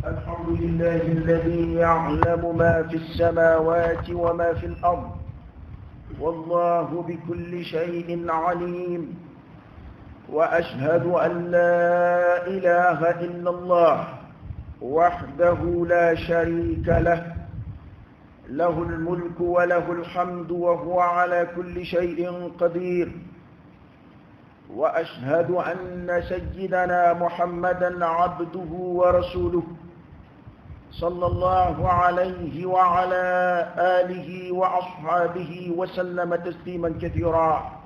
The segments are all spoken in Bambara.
الحمد لله الذي يعلم ما في السماوات وما في الأرض والله بكل شيء عليم. وأشهد أن لا إله إلا الله وحده لا شريك له، له الملك وله الحمد وهو على كل شيء قدير. وأشهد أن سيدنا محمدا عبده ورسوله صلى الله عليه وعلى آله وأصحابه وسلم تسليما كثيرا.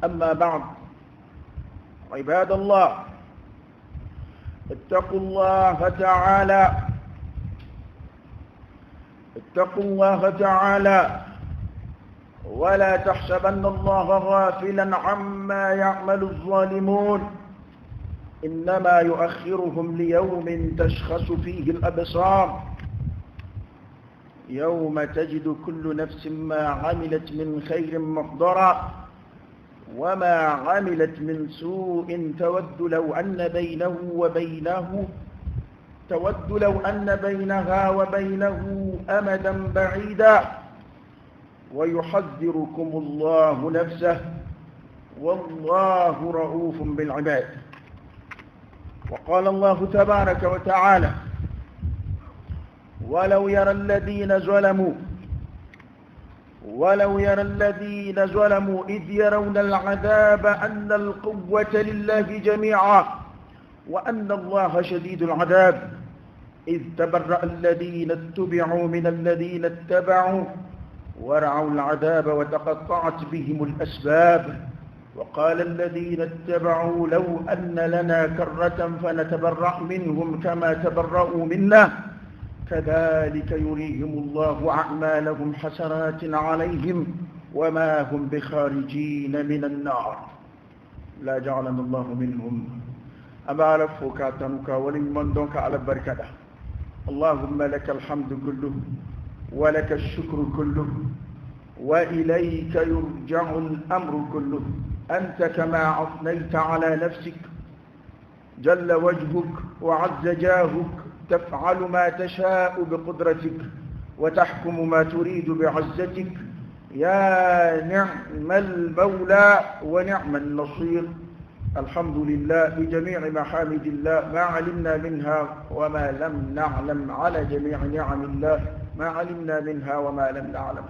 أما بعد، عباد الله، اتقوا الله تعالى ولا تحسبن الله غافلا عما يعمل الظالمون، إنما يؤخرهم ليوم تشخص فيه الأبصار، يوم تجد كل نفس ما عملت من خير محضرا وما عملت من سوء تود لو أن بينها وبينه أمدا بعيدا، ويحذركم الله نفسه والله رؤوف بالعباد. وقال الله تبارك وتعالى: ولو يرى الذين ظلموا إذ يرون العذاب أن القوة لله جميعا وأن الله شديد العذاب، إذ تبرأ الذين اتبعوا من الذين اتبعوا ورعوا العذاب وتقطعت بهم الأسباب. وقال الذين اتبعوا لو أن لنا كرة فنتبرأ منهم كما تبرأوا منا كذلك يريهم الله أعمالهم حسرات عليهم وما هم بخارجين من النار، لا جعلنا الله منهم. أما لفك تنك ولمن دونك على بركة. اللهم لك الحمد كله ولك الشكر كله وإليك يرجع الأمر كله. أنت كما أثنيت على نفسك جل وجهك وعز جاهك، تفعل ما تشاء بقدرتك وتحكم ما تريد بعزتك، يا نعم المولى ونعم النصير. الحمد لله بجميع محامد الله، ما علمنا منها وما لم نعلم، على جميع نعم الله ما علمنا منها وما لم نعلم.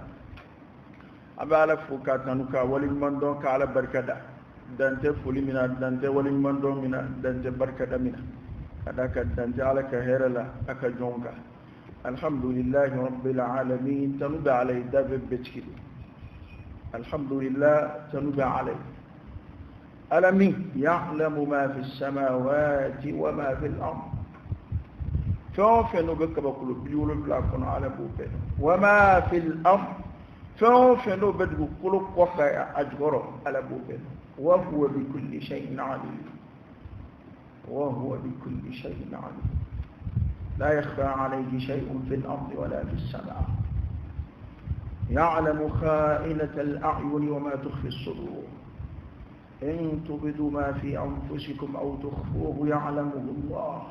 أبالك فكاتنك ولمن دونك على بركة دانت فولي منا دانت ولمن دون منا دانت بركة منا هذاك دانت على كهير لا أكجونك. الحمد لله رب العالمين تنبع عليه داب بتكيل. الحمد لله تنبع عليه. ألم يعلم ما في السماوات وما في الأرض فوفنو بكبكلو بيولو بلاكون على بوبه وما في الأرض فوفنو بدو كلو قفا أجبرو على بوبه وهو بكل شيء عليم. لا يخفى عليه شيء في الأرض ولا في السماء. يعلم خائنة الأعين وما تخفي الصدور. إن تبدوا ما في أنفسكم أو تخفوه يعلمه الله.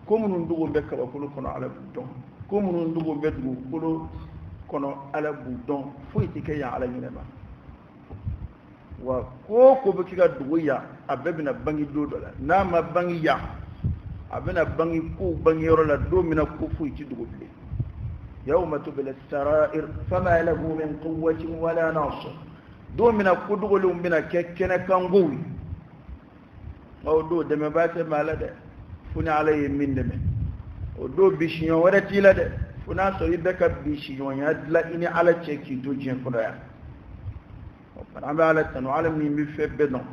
كم ندعو بك وكل كنا على بدون، كم ندعو بك وكل كنا على بدون، فويتك يا على جنبا. وكوكو بك الدوية أبنا بني دولا، نام بني يا أبنا بني كو بني رولا دو من الكفو يتدعو بلي. يوم تبلى السرائر فما له من قوة ولا ناصر. دو من الكدغل من كنا كانغوي أو دو دمبات مالده فنا عليه من دم أو دو بيشيون ورتي لده فنا سوي بك بيشيون يدلا إني على تشكي توجين فرايا فنا على تنوعلم من بفبدون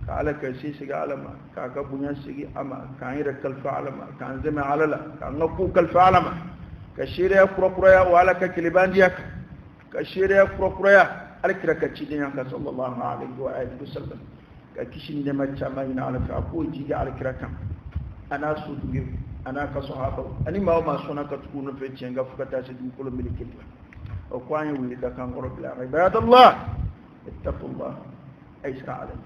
كعلى كسيس كعلما كعكبونيا سيجي أما كان يركل فعلما كان زم على لا كان نقو كالفعلما كشيرة فروقرايا وعلى ككلبانديك كشيرة فروقرايا alkira ka ci den yanka sallallahu alaihi wa alihi wasallam ka kishin da mace mai na alka ko ji da alkira kan ana su dubi ana ka sahaba ani ma ma sona ka tukuna fe ci nga fuka ta ci du ko miliki o kwani wuli da kan qoro bila ibadallah ittaqullah aisha alai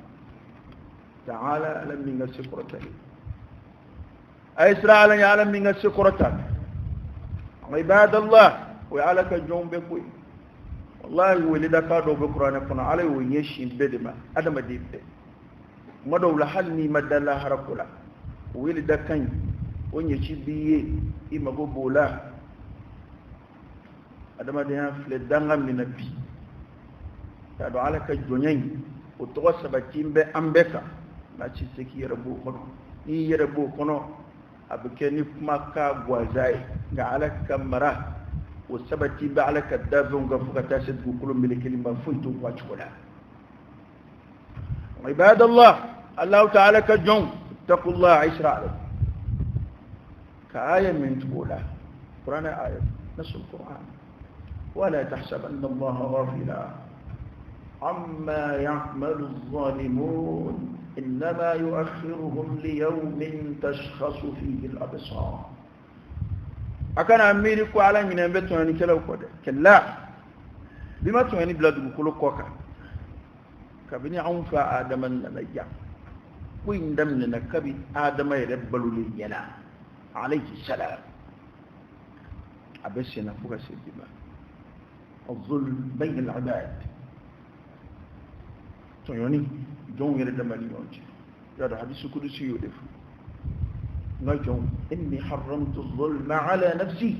ta'ala lam min sifrati أيسرع لن يعلم من السكرة عباد الله ويعلك الجون بكوي والله ولد كادو بقرآن فنا عليه ويشين بدما أدم ديبه ما دولا حلني مدلا هرقلا ولد كان ونيشي بيه إما بولا أدم دينا فلدانا من النبي كادو عليك الجونين وتوسب تيمبه أمبكا ما تشتكي يربو كنو ni يربو كنو أبكني مكة غوازاي عليك كمرة وسبتي بعلك الدافع وقفك تاسد وكل من الكلمة فنتو واجهلا عباد الله الله تعالى كجون اتقوا الله عشر عليكم كآية من تقولها قرآن آية نفس القرآن ولا تحسبن الله غافلا عما يعمل الظالمون إنما يؤخرهم ليوم تشخص فيه الأبصار أكان أميرك على من أنبتوا أن كلا وكذا كلا بما تعني بلاد كل كوكا كبني عنف آدم النجا وين دمنا كبي آدم يربلو لينا عليه السلام أبسنا فوق السجمة الظلم بين العباد تعني جون يرد مالي يونج هذا حديث قدسي يودف نجوم إني حرمت الظلم على نفسي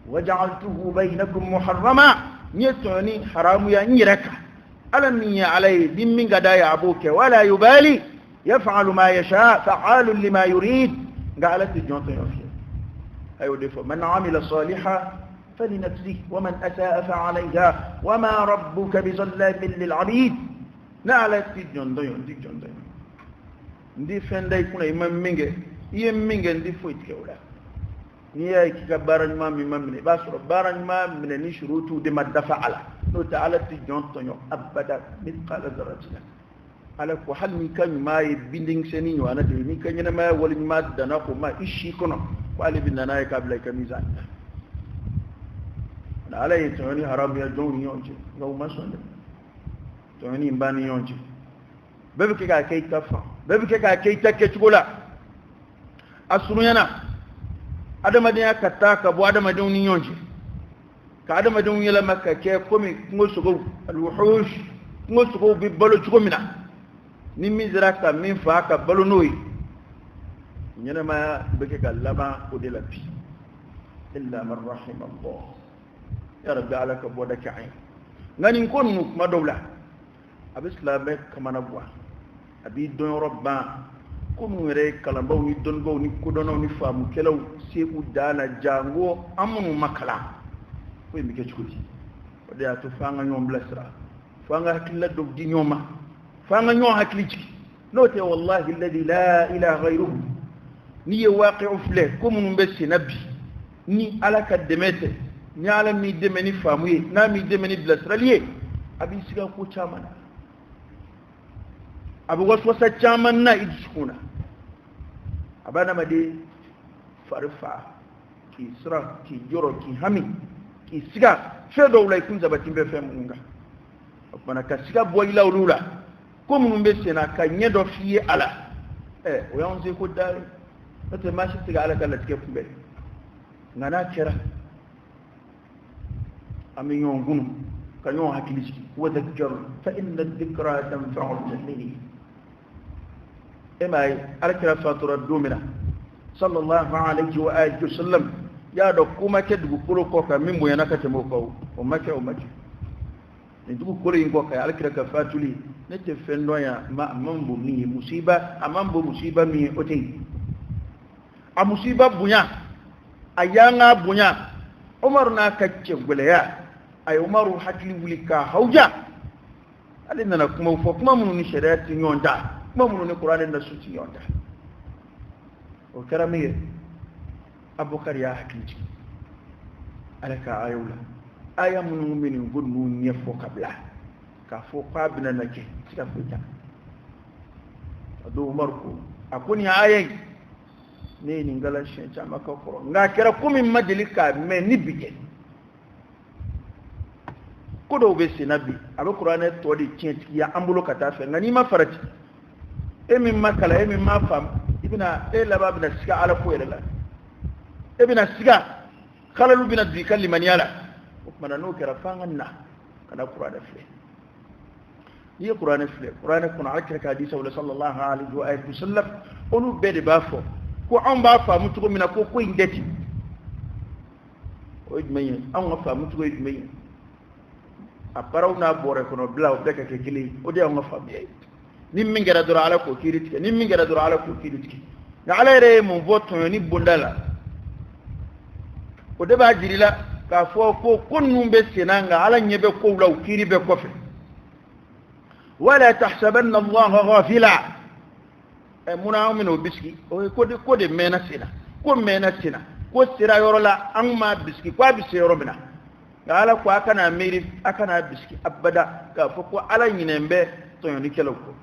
وجعلته بينكم محرما نيتوني حرام يا نيرك ألمني عليه دم من قدايا أبوك ولا يبالي يفعل ما يشاء فعال لما يريد قالت الجنة يوفي أيوة من عمل صالحا فلنفسه ومن أساء فعليها وما ربك بظلام للعبيد نعلت الجنة يوفي ndi fenda ikuna imam minge iye minge ndi foit kewla niya kika baranyma mi mamne basro baranyma min ni shurutu de madafa ala no ta'ala ti jonto nyo abada mithqala dharratin ala ko hal mi kan ma e binding seni yo ana de mi kan nyana ma wal ma dana ko ma ishi kono ko ali bin nana ka bla ka mizan ala yi toni haram ya joni yonje no ma sonde toni mbani yonje bebe ke ka kai tafa bebe ke ka kai take chugula asunu yana adamadin ya katta ka bu adamadin ni yonje ka adamadin yala makka ke komi ngosugo alwuhush ngosugo bi balo chugomina ni mizra ka min fa ka balo noyi nyana ma beke ka lama odela bi illa man rahima allah ya rabbi alaka bodaka ayn ngani konu kuma dawla abislabe kamana bwa abi don robba kunu re kalambaw ni don baw ni kudono ni famu kelaw seku dana jango amunu makala ko mi ke chukudi ode atu fanga nyom blasra fanga hakilla dog di nyoma fanga nyo hakli ci note wallahi alladhi la ilaha ghayruhu ni waqi'u fle kumun mbesi nabi ni alaka demete ni ala mi demeni famu ye na mi demeni blasra liye abi siga ko chamana abu waswasa chaman na idskuna abana made farfa ki sra ki joro ki hami ki siga fedo ulay kun zabatin be fem unga bana ka siga boy lawlula ko mun be sena ka nyedo fiye ala o yon se ko dal te mashi siga ala kala tike fumbe ngana kera ami yon gunu ka yon hakili wa dhakkar fa inna dhikra tanfa'u al-mu'minin إما أركنا فاتورة دومنا صلى الله عليه وآله وسلم يا دكوما كدو كلو كوكا من بيانا كتموكو ومكا ومكا ندو كلو ينكوكا أركنا كفاتولي نتفن نويا ما أمامبو مي مصيبة أمامبو مصيبة مي أتي المصيبة بنيا أيانا بنيا عمرنا كتشف بليا أي عمر حكي ولكا هوجا ألينا نكما وفوكما منو نشريات نيوندا mamunu ni Qur'an da suci yonda o karamiye abukar ya hakiki alaka ayula ayamunu minin gudnu nyefo kabla ka fo qabina nake tika futa ado marko akuni ayai ne ni ngala shen chama ka ko nga kera kumi majlika me nibije kodo be sinabi abe Qur'an to di tienti ya ambulo kata fe ngani ma farati emi makala emi mafam ibna la bina siga ala ko yela ibna siga khalalu bina di kalliman yala mana no kera fanganna kana qur'ana fle ni qur'ana fle qur'ana kuna akra ka hadisa wala sallallahu alaihi wa alihi wasallam onu bede bafo ko an ba fa mutu ko mina ko indeti o idmeyi an fa mutu ko idmeyi a parawna bore kono bla o beka ke kili o de an fa biye ni min gara dura ala ko kiritike ni min gara dura ala ko kiritike na ala re mon voto ni bundala o de ba jirila ka fo ko kunnum be senanga ala nyebe ko law kiri be ko fe wala tahsabanna allah ghafila muna min o biski o ko de mena sina ko sira yorola an ma biski ko bi sira robina ala ko akana meri akana biski abada ka fo ko ala nyinembe to yoni kelo ko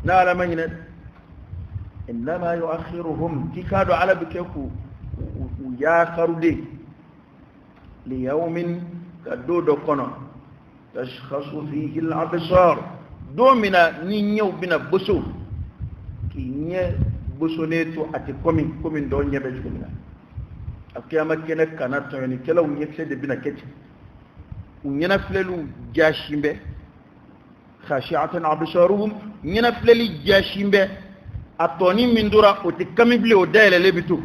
na ala manyina inma yu'akhiruhum tikadu ala bikeku ya kharude li yawmin kadodo kono tashkhasu fihi al-absar domina ni nyew bina boso ki nye boso ne to ati komin do nyebe jumina akiyama kene kana to ni kelaw nyekse de bina keti unyana flelu jashimbe khashi'atan absaruhum nyana fleli jashimbe atoni mindura o te kamible o dayele lebitu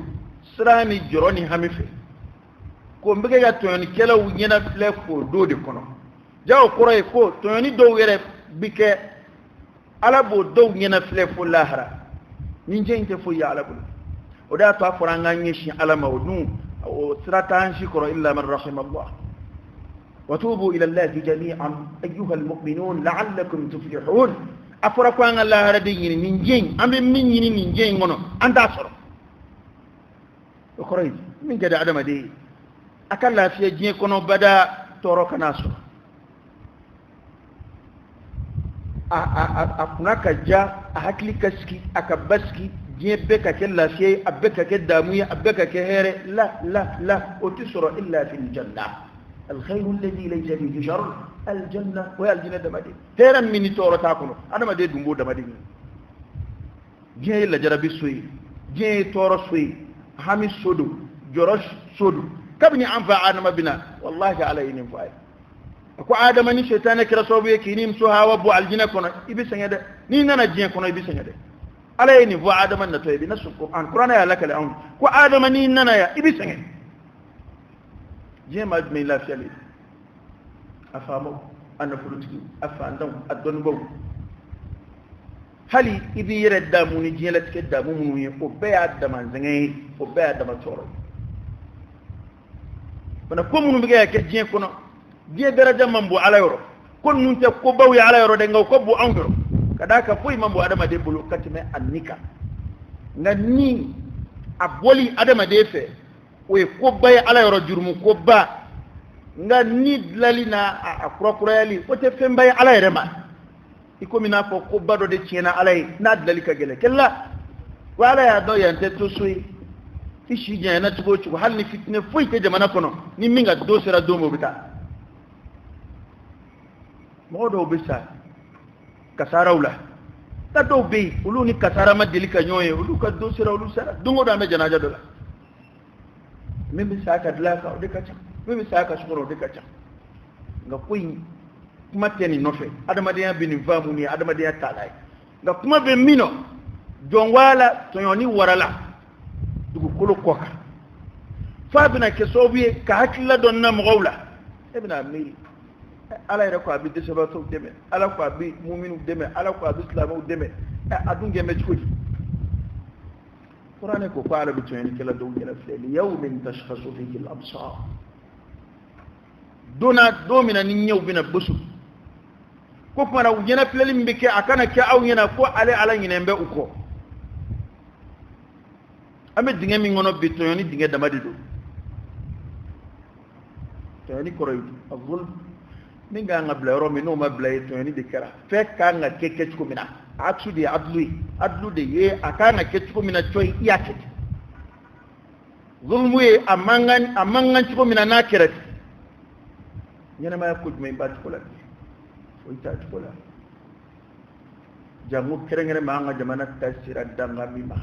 srani joroni hamife ko mbege ga to ni kelaw nyana fle ko do de kono jaw qoroy ko to ni do yere bike ala bo do nyana fle fo lahara ninje fo ya ala bu o da to afranga nyeshi ala mawdu o sratan shikra illa man rahima allah وتوبوا إلى الله جميعا أيها المؤمنون لعلكم تفلحون أفرقوا أن الله ردين من جين أم من جين من جين منو أنت أصر أخرج من جد عدم دي أكل في جين كنو بدا تورك ناسو أكناك جا أهكلي كسكي أكبسكي جين بك كلا شيء أبك كدامية أبك كهير لا لا لا وتسر إلا في الجنة الخير الذي ليس فيه شر الجنة وهي الجنة دمدي هيرا مني تورا تاكلو أنا ما دي دمبو دمدي جيه إلا جربي سوي جيه تورا سوي حامي سودو جرش سودو كبني أنفع آدم بنا والله على إني فاي أكو آدم ني شيطانك رسوبي كينيم سوها وابو الجنة كنا إبي سنجد ني نانا جيه كنا إبي سنجد على إني فا آدم نتوي بنفس القرآن قرآن يا لك الأمر كو آدم ني نانا يا إبي سنجد جيما أجمع الله في عليه أفهمه أنا فلوتكي أفهمه أدنبو هل إذا يرد داموني جيلتك داموني وبيع الدمان زنجي وبيع الدمان توري فنكون من بقى كجين كنا جي درجة منبو على يورو كن ننت كوباوي على يورو دنگو كوبو أنجرو كذاك فوي منبو أدم دي بلو كتمة النكا نني أبولي أدم دي في we ko bay ala yoro jurmu ko ba nga ni lalina akrokurali o te fembay ala yerema iko mina ko ba do de tiena ala na dalali ka gele kella wala ya do yante to suyi fishi je na tugo tugo hal ni fitne fuy te jamana kono ni minga do sera do mo bita modo bisa kasarawla ta do be ulu ni kasara ma delika nyoye ulu ka do sera ulu sera dungo da me janaja do la mimi saka dilaka o deka cham mimi saka sukoro o deka cham nga kuyi kuma teni nofe adama de bini vamu ni adama de talai nga kuma be mino jongwala to yoni warala dugu kolo koka fa bina ke sobiye ka hakilla don na mugawla ibna miri ala ira ko abi de sabato deme ala ko abi mu'minu deme ala ko abi islamu deme adunge me chudi قرآن کو قال بتوين كلا دو جل فليل يوم تشخص فيه الأبصار دومنا نيو بنا بسو كوف منا وجنا فليل مبكي أكنا كأو ينا كو على ينبه أكو أمي دينغ مينغونو بتوين دينغ دمادو تويني كرويد الظلم نينغا نبلا رومي نو مبلا تويني دكرا فكان كيكتشكو منا atsu de adlu de ye akana ketuko mina choi yake zulmu ye amangan chiko mina nakirat nyana ma yakut me bat kola o ita kola jamu kerengere ma nga jamana tasira danga mima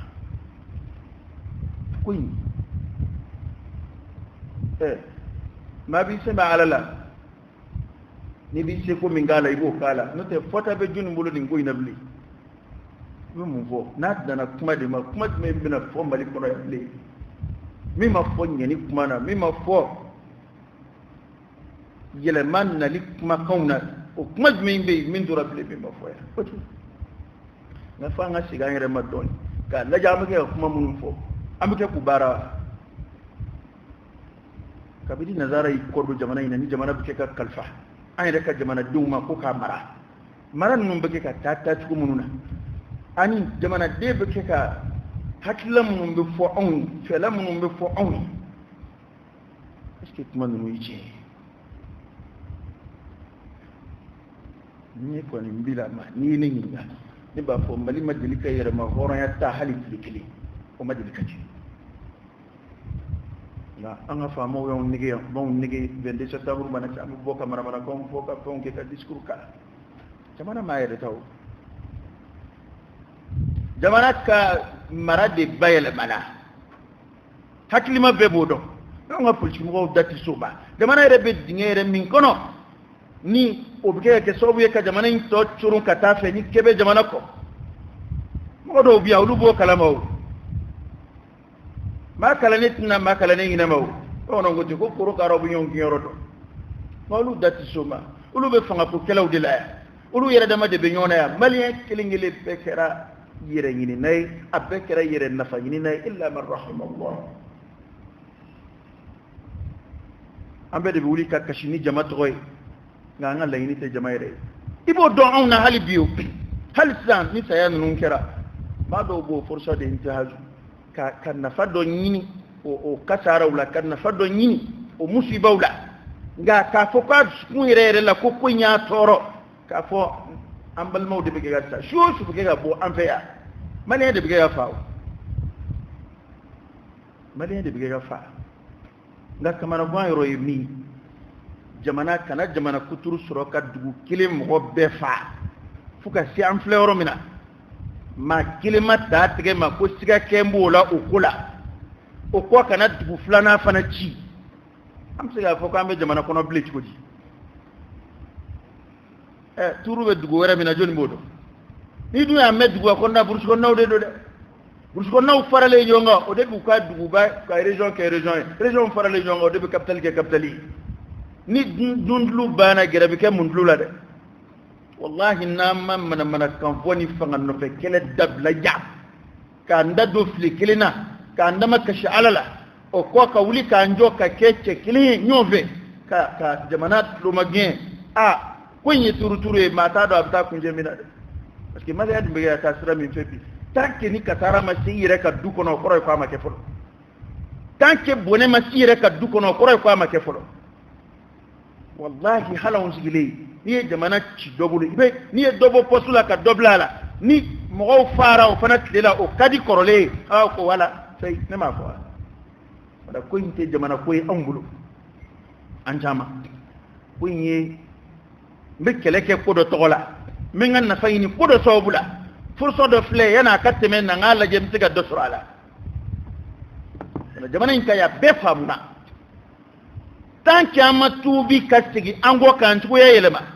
kuin ma bi se ba alala ni bi se ko mingala ibo kala no te fota be junu mbulu ni ngoy na bli mu fo na dana kuma de ma kuma me bina fo mali kono ya bli mi ma fo nyani kuma na mi ma fo yele man na li kuma kauna o kuma me be min dura bli mi ma fo ya na fa nga siga ngere ma don ka la jamu ke kuma mun fo amke ku bara kabidi nazara yi kordo jamana ina ni jamana buke ka kalfa an yɛrɛ ka jamana denw ma ko k'a mara mara ninnu bɛ kɛ ka taa cogo minnu na ani jamanaden bɛ kɛ ka hakilila minnu bɛ fɔ anw ye fɛla minnu bɛ fɔ anw ye est-ce que kuma ninnu ye tiɲɛ ye ni kɔni n bila ma n'i ye ne ɲininka ne b'a fɔ mali ma deli ka yɛlɛma hɔrɔnya ta hali tile kelen o ma deli ka kɛ nka an ka faamaw y'anw nege yan b'anw nege 22 septembre mana cɛ an bɛ bɔ ka manamanakanw fɔ ka fɛnw kɛ ka discours k'a la jamana maa yɛrɛ ta o jamana ka mara de bayɛlɛmana hakilima bɛɛ b'o dɔn anw ka politique mɔgɔw da tɛ s'o ma jamana yɛrɛ bɛ dingɛ yɛrɛ min kɔnɔ ni o bɛ kɛ ka kɛ sababu ye ka jamana in tɔ coron ka taa fɛ ni kɛ bɛ jamana kɔ mɔgɔ dɔw bɛ yan olu b'o kalama o maa kalane tɛna maa kalane ɲinama o bamananw ko ten ko korokaraw bɛ ɲɔgɔn gɛnyɔrɔ dɔn nka olu da tɛ s'o ma olu bɛ fangako kɛlaw de la yan olu yɛrɛ dama de bɛ ɲɔgɔn na yan maliyɛn kelen kelen bɛɛ kɛra yɛrɛ ɲinina ye a bɛɛ kɛra yɛrɛ nafa ɲinina ye illa man rahimallah an bɛɛ de bɛ wuli ka kasi ni jama tɔgɔ ye nka an ka laɲini tɛ jama yɛrɛ ye i b'o dɔn anw na hali bi o hali sisan ni saya ninnu kɛra maa dɔw b'o força de intihaju ka nafa dɔ ɲini o kasaraw la ka nafa dɔ ɲini o musibaw la nka k'a fɔ k'a dusukun yɛrɛ yɛrɛ la ko in y'a tɔɔrɔ k'a fɔ an balimaw de bɛ kɛ ka sa su o su bɛ kɛ ka bɔ an fɛ yan maliyɛn de bɛ kɛ ka fa o maliyɛn de bɛ kɛ ka fa nka kamanagan yɔrɔ ye min jamana kana jamana kuturu sɔrɔ ka dugu kelen mɔgɔ bɛɛ fa fo ka se an filɛ yɔrɔ min na maa kelen ma taa tigɛ ma ko siga kɛ n b'o la o ko la o kɔ kana dugu filanan fana ci an bɛ se k'a fɔ k'an bɛ jamana kɔnɔ bilen cogo di tuuru bɛ dugu wɛrɛ min na jɔnni b'o dɔn n'i dun y'a mɛn duguba kɔnɔna burusi kɔnɔnaw de don dɛ burusi kɔnɔnaw faralen ɲɔgɔn kan o de b'u ka duguba ka région kɛ région ye région faralen ɲɔgɔn kan o de bɛ capitale kɛ capitale ye ni dundulu banna gɛrɛ bɛ kɛ mundulu la dɛ wallahi n'an ma manamanakan fɔ ni fanga nɔfɛ kɛlɛ dabila ja k'an da don fili kelen na k'an dama kasi ala la o kɔ ka wuli k'an jɔ ka kɛ cɛ kelen ye ɲɔgɔn fɛ ka jamana tulomagɛn ko in ye turuturu ye maa t'a dɔn a bɛ taa kunjɛ min na dɛ parce que maliyɛn dun bɛ kɛ ka taa sira min fɛ bi tant que ni kasara ma se i yɛrɛ ka du kɔnɔ o kɔrɔ ye ko a ma kɛ fɔlɔ tant que bɔnɛ ma se i yɛrɛ ka du kɔnɔ o kɔrɔ ye ko a ma kɛ fɔlɔ wallahi hali anw sigilen n'i ye jamana ci dɔ bolo n'i ye dɔ bɔ poste la ka dɔ bila a la ni mɔgɔw fara o fana tile la o ka di kɔrɔlen ye ko wala sayi ne m'a fɔ wala ko in tɛ jamana ko ye anw bolo an caman ko in ye n bɛ kɛlɛ kɛ ko dɔ tɔgɔ la n bɛ n ka nafa ɲini ko dɔ sababu la furusɔ dɔ filɛ yan'a ka tɛmɛ na n k'a lajɛ n bɛ se ka dɔ sɔrɔ a la jamana in ka yan bɛɛ faamuna tant que an ma tuubi ka segin an kɔ k'an cogoya yɛlɛma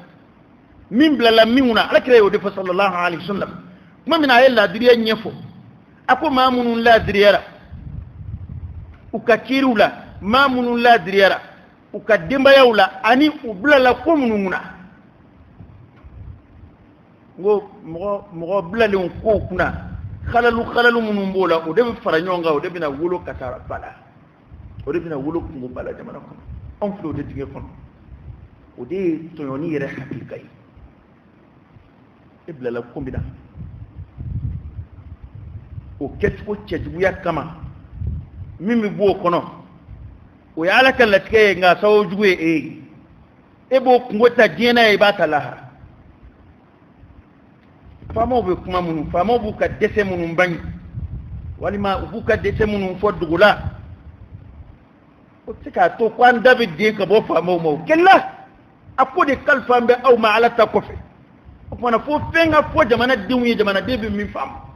min bilala min kunna alakira y'o de fɔ sallallahu alaihi wasallam tuma min na a ye laadiriya ɲɛfɔ a ko maa minnu laadiriyara u ka kiiriw la maa minnu laadiriyara u ka denbayaw la ani u bilala ko minnu kunna n ko mɔgɔ bilalenw kow kunna xalalu minnu b'o la o de bɛ fara ɲɔgɔn kan o de bɛna wolo ka taa ba la o de bɛna wolo kungo ba la jamana kɔnɔ anw filɛ o de dingɛ kɔnɔ o de ye tɔɲɔni yɛrɛ hakili ka ye e bilala ko min na o kɛcogo cɛjuguya kama min bɛ bɔ o kɔnɔ o ye ala ka latigɛ ye nka sababu jugu ye e ye e b'o kungo ta diɲɛ na ye i b'a ta lahara faamaw bɛ kuma minnu faamaw b'u ka dɛsɛ minnu bange walima u b'u ka dɛsɛ minnu fɔ dugu la o tɛ se k'a to ko an da bɛ den ka bɔ faamaw ma o kɛlɛ a ko de kalifa bɛ aw ma ala ta kɔfɛ o fana fo fenga fo jamana denw ye jamana den bɛ min faamu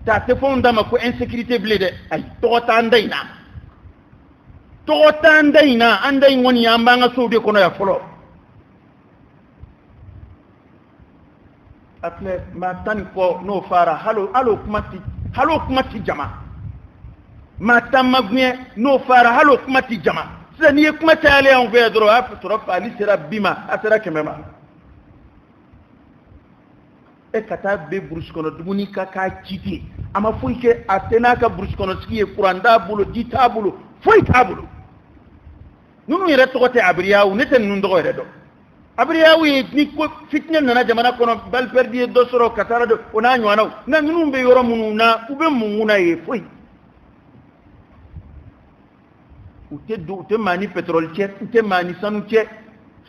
ta tɛ fɔ d'a ma ko insécurité bilen dɛ ayi tɔgɔ t'an da in na tɔgɔ t'an da in na an da in kɔni an b'an ka sow de kɔnɔ yan fɔlɔ a filɛ maa tan ni kɔ n'o fara halo kuma ti jama maa tan ma guɲɛ n'o fara halo kuma ti jama sisan n'i ye kuma cayalen anw fɛ yan dɔrɔn a y'a sɔrɔ faali sera 10 ma a sera 100 ma e ka taa bɛ burusi kɔnɔ dumuni ka k'a ci ten a ma foyi kɛ a tɛ n'a ka burusi kɔnɔ sigi ye kuran t'a bolo ji t'a bolo foyi t'a bolo ninnu yɛrɛ tɔgɔ tɛ abiriyawu ne tɛ ninnu tɔgɔ yɛrɛ dɔn abiriyawu ye ni ko fitinɛ nana jamana kɔnɔ balipɛridi ye dɔ sɔrɔ ka taa dɔ o n'a ɲɔgɔnnaw nka ninnu bɛ yɔrɔ minnu na u bɛ mun kunna ye foyi u tɛ maa ni pétrole cɛ u tɛ maa ni sanu cɛ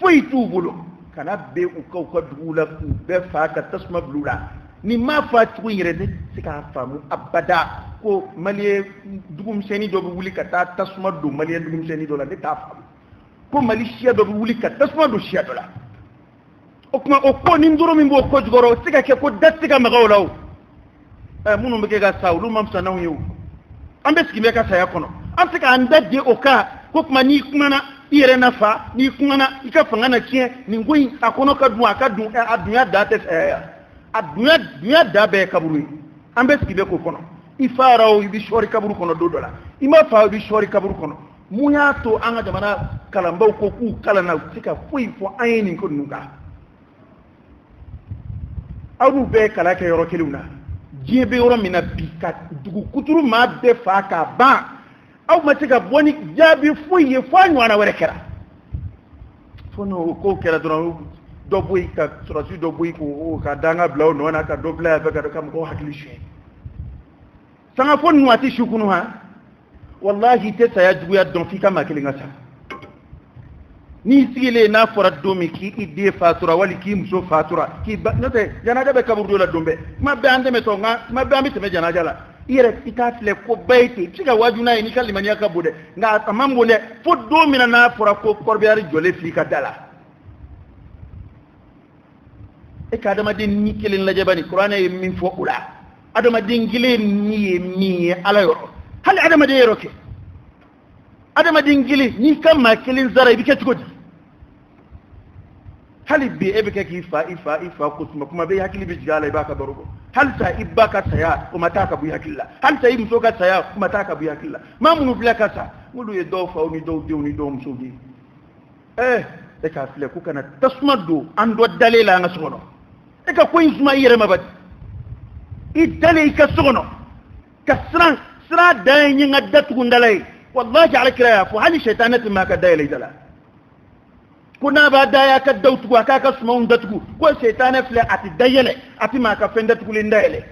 foyi t'u bolo kana bɛ u ka dugu la k'u bɛɛ fa ka tasuma bila u la ni maa fa cogo in yɛrɛ ne tɛ se k'a faamu abada ko maliyɛn dugumisɛnnin dɔ bɛ wuli ka taa tasuma don maliyɛn dugumisɛnnin dɔ la ne t'a faamu ko mali siya dɔ bɛ wuli ka tasuma don siya dɔ la o tuma o ko ni dɔrɔn min b'o ko jukɔrɔ o tɛ se ka kɛ ko da tɛ se ka maga o la o minnu bɛ kɛ ka sa olu ma fisa n'anw ye o an bɛ sigi bɛ ka saya kɔnɔ an tɛ se k'an da je o kan ko tuma n'i kumana i yɛrɛ nafa n'i kumana i ka fanga na tiɲɛ nin ko in a kɔnɔ ka dun a dunya da tɛ saya yan a dunya da bɛɛ ye kaburu ye an bɛ sigi bɛ k'o kɔnɔ i fara o i bɛ sɔɔri kaburu kɔnɔ don dɔ la i ma fa o i bɛ sɔɔri kaburu kɔnɔ mun y'a to an ka jamana kalanbaw ko k'u kalanna u tɛ se ka foyi fɔ an ye nin ko ninnu kan aw n'u bɛɛ ye kalan kɛ yɔrɔ kelenw na diɲɛ bɛ yɔrɔ min na bi ka dugu kuturu maa bɛɛ fa k'a ban aw ma se ka bɔ ni jaabi foyi ye fo a ɲɔgɔnna wɛrɛ kɛra fo n'o kow kɛra dɔrɔn dɔ bɔ yen ka sɔrɔsi dɔ bɔ yen k'o ka danga bila o nɔ na ka dɔ bila yan fɛ ka mɔgɔw hakili suɲɛ sangafo ninnu a tɛ su kunu ha wallahi i tɛ saya juguya dɔn f'i ka maa kelen ka sa n'i sigilen n'a fɔra don min k'i den fatura wali k'i muso fatura k'i ba n'o tɛ janaja bɛ kaburu dɔ la don bɛɛ kuma bɛɛ an tɛmɛtɔ nka kuma bɛɛ an bɛ tɛmɛ janaja la i yɛrɛ i t'a filɛ ko bɛɛ ye ten i bɛ se ka waaju n'a ye n'i ka limaniya ka bon dɛ nka a man bon dɛ fo don min na n'a fɔra ko kɔrɔbiyari jɔlen filɛ i ka da la e ka adamaden ni kelen lajɛ bani kuranɛ ye min fɔ o la adamaden kelen ni ye min ye ala yɔrɔ hali adamaden yɔrɔ kɛ adamaden kelen n'i ka maa kelen sara i bɛ kɛ cogo di hali bi e bɛ kɛ k'i fa ko kuma bɛ hakili bɛ jigin a la i b'a ka baro kɔ halisa i ba ka saya o ma taa ka bɔ i hakili la halisa i muso ka saya o ma taa ka bɔ i hakili la maa minnu filɛ ka sa n'olu ye dɔw faw ni dɔw denw ni dɔw musow de ye e k'a filɛ ko kana tasuma don an dɔ dalen la an ka so kɔnɔ e ka ko in suma i yɛrɛ ma badi i dalen i ka so kɔnɔ ka siran da ye n ka datugu n dala ye wallahi alakira y'a fɔ hali sɛtanɛ tɛ maa ka da yɛlɛ i da la ko n'a b'a da y'a ka daw tugu a k'a ka sumanw datugu ko sɛtanɛ filɛ a tɛ da yɛlɛ a tɛ maa ka fɛn datugulen da yɛlɛ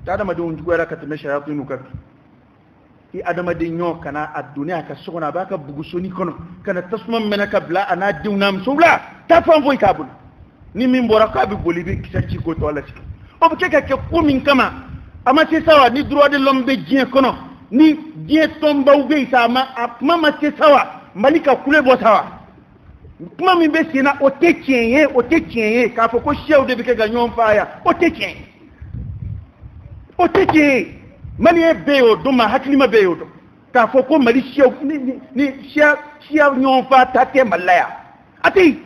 adamadenw juguyara ka tɛmɛ sayatinu kan bi i adamaden ɲɔ kana a donni a ka so kɔnɔ a b'a ka bugusoni kɔnɔ kana tasuma mɛnɛ ka bila a n'a denw n'a musow la taa fan foyi t'a bolo ni min bɔra k'a bɛ boli i bɛ kisɛ ci ko tɔ la sigi o bɛ kɛ ka kɛ ko min kama a ma se sa wa ni droit de l'homme bɛ diɲɛ kɔnɔ ni diɲɛ tɔnbaw bɛ yen sa a kuma ma se sa wa mali ka kule bɔ sa wa kuma min bɛ sen na o tɛ tiɲɛ ye o tɛ tiɲɛ ye k'a fɔ ko siyaw de bɛ kɛ ka ɲɔgɔn faa yan o tɛ tiɲɛ ye o tɛ tiɲɛ ye maliyɛn bɛɛ y'o dɔn maa hakilima bɛɛ y'o dɔn k'a fɔ ko mali siyaw ni siya ɲɔgɔn faa ta tɛ mali la yan a tɛ yen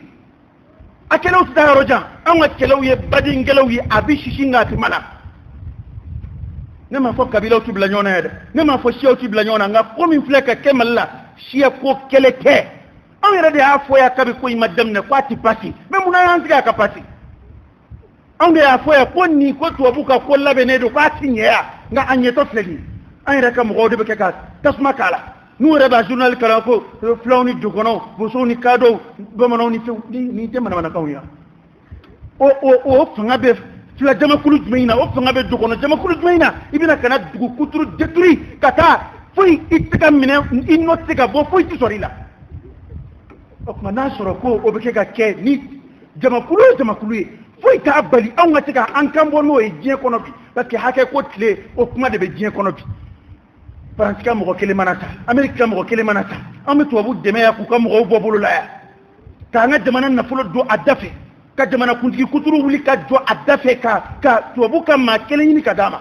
a kɛlɛw tɛ taa yɔrɔ jan anw ka kɛlɛw ye badenkɛlaw ye a bɛ sisi nka a tɛ mana ne m'a fɔ kabilaw tɛ bila ɲɔgɔn na yɛrɛ dɛ ne m'a fɔ siyaw tɛ bila ɲɔgɔn na nka ko min filɛ ka kɛ mali la siya ko kɛlɛ tɛ anw yɛrɛ de y'a fɔ yan kabi ko in ma daminɛ k'a tɛ pasi mɛ munna y'an sigi a ka pasi anw de y'a fɔ yan ko nin ko tubabu ka ko labɛnnen don k'a tɛ ɲɛ yan nka a ɲɛtɔ filɛ nin ye an yɛrɛ ka mɔgɔw de bɛ kɛ ka tasuma k'a la n'u yɛrɛ b'a journal kalan ko fulaw ni dukɔnɔw bosow ni kadɔw bamananw ni fɛnw nin tɛ manamanakanw ye o fanga bɛ fila jamakulu jumɛn in na o fanga bɛ dukɔnɔ jamakulu jumɛn in na i bɛna ka na dugu kuturu détruire ka taa foyi i tɛ ka minɛ i nɔ tɛ se ka bɔ foyi tɛ sɔrɔ i la o tuma n'a sɔrɔ ko o bɛ kɛ ka kɛ ni jamakulu ye jamakulu ye foyi t'a bali anw ka se ka an kan bɔ n'o ye diɲɛ kɔnɔ bi parce que hakɛ ko tile o kuma de bɛ diɲɛ kɔnɔ bi faransi ka mɔgɔ kelen mana ta amérique ka mɔgɔ kelen mana ta an bɛ tubabu dɛmɛ yan k'u ka mɔgɔw bɔ bolo la yan k'an ka jamana nafolo don a da fɛ ka jamana kuntigi kuturu wuli ka jɔ a dafe ka tubabu ka maa kelen ɲini ka d'a ma